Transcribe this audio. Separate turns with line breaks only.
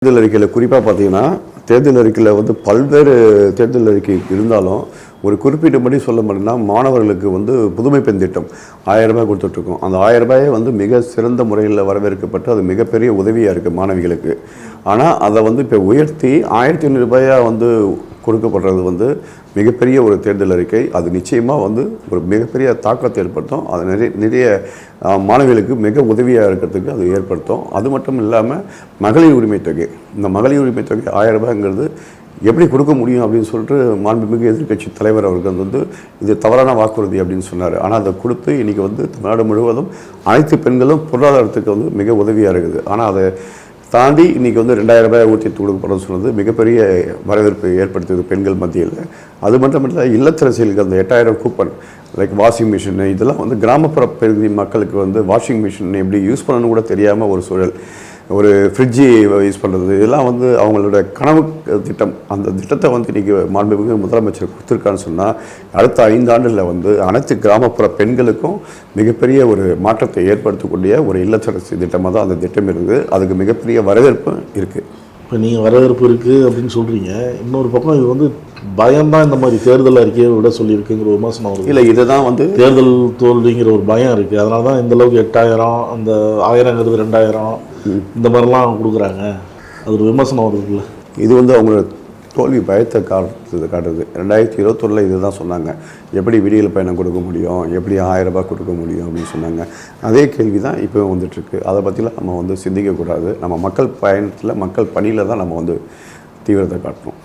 தேர்தல் அறிக்கையில் குறிப்பாக பார்த்தீங்கன்னா தேர்தல் அறிக்கையில் வந்து பல்வேறு தேர்தல் அறிக்கை இருந்தாலும் ஒரு குறிப்பிட்டபடி சொல்ல முடியும்னா மாணவர்களுக்கு வந்து புதுமை பெண் திட்டம் 1000 ரூபாய் கொடுத்துட்ருக்கோம். அந்த 1000 ரூபாயை வந்து மிக சிறந்த முறையில் வரவேற்கப்பட்டு அது மிகப்பெரிய உதவியாக இருக்குது மாணவிகளுக்கு. ஆனால் அதை வந்து இப்போ உயர்த்தி 1500 ரூபாயாக வந்து கொடுக்கப்படுறது வந்து மிகப்பெரிய ஒரு தேர்தல் அறிக்கை. அது நிச்சயமாக வந்து ஒரு மிகப்பெரிய தாக்கத்தை ஏற்படுத்தும். அது நிறைய மாணவிகளுக்கு மிக உதவியாக இருக்கிறதுக்கு அது ஏற்படுத்தும். அது மட்டும் இல்லாமல் மகளிர் உரிமை தொகை, இந்த மகளிர் உரிமை தொகை 1000 ரூபாய்ங்கிறது எப்படி கொடுக்க முடியும் அப்படின்னு சொல்லிட்டு மாண்புமிகு எதிர்க்கட்சி தலைவர் அவர்கள் வந்து இது தவறான வாக்குறுதி அப்படின்னு சொன்னார். ஆனால் அதை கொடுத்து இன்றைக்கி வந்து தமிழ்நாடு முழுவதும் அனைத்து பெண்களும் பொருளாதாரத்துக்கு வந்து மிக உதவியாக இருக்குது. ஆனால் அதை தாண்டி இன்றைக்கி வந்து 2000 ரூபாய் ஊற்றி கொடுக்கப்படும் சொன்னது மிகப்பெரிய வரவேற்பு ஏற்படுத்துது பெண்கள் மத்தியில். அது மட்டும் இல்லை, இல்லத்தரசிகளுக்கு அந்த 8000 கூப்பன் லைக் வாஷிங் மிஷின் இதெல்லாம் வந்து கிராமப்புற பகுதி மக்களுக்கு வந்து வாஷிங் மிஷின் எப்படி யூஸ் பண்ணணும்னு கூட தெரியாமல் ஒரு சூழல், ஒரு ஃப்ரிட்ஜு யூஸ் பண்ணுறது, இதெல்லாம் வந்து அவங்களோட கனவு திட்டம். அந்த திட்டத்தை வந்து இன்றைக்கி மாண்புமிகு முதலமைச்சர் கொடுத்துருக்கான்னு சொன்னால் அடுத்த 5 ஆண்டுகளில் வந்து அனைத்து கிராமப்புற பெண்களுக்கும் மிகப்பெரிய ஒரு மாற்றத்தை ஏற்படுத்தக்கூடிய ஒரு இல்லத்தரசி திட்டமாக தான் அந்த திட்டம் இருக்குது. அதுக்கு மிகப்பெரிய வரவேற்பு இருக்குது.
இப்போ நீங்கள் வரவேற்பு இருக்குது அப்படின்னு சொல்கிறீங்க, இன்னொரு பக்கம் இது வந்து பயம்தான் இந்த மாதிரி தேர்தல் அறிக்கையை விட சொல்லியிருக்குங்கிற விமர்சனம் வருது.
இல்லை, இதை தான் வந்து
தேர்தல் தோல்விங்கிற ஒரு பயம் இருக்குது. அதனால தான் இந்தளவுக்கு 8000 அந்த 1000ங்கிறது 2000 இந்த மாதிரிலாம் கொடுக்குறாங்க. அது ஒரு விமர்சனம் வருதுல்ல.
இது வந்து அவங்களோட தோல்வி பயத்தை காட்டுறது. 2021 இது தான் சொன்னாங்க, எப்படி விடியல் பயணம் கொடுக்க முடியும், எப்படி 1000 ரூபாய் கொடுக்க முடியும் அப்படின்னு சொன்னாங்க. அதே கேள்வி தான் இப்போ வந்துட்டுருக்கு. அதை பற்றிலாம் நம்ம வந்து சிந்திக்கக்கூடாது. நம்ம மக்கள் பயணத்தில் மக்கள் பணியில் தான் நம்ம வந்து தீவிரத்தை காட்டணும்.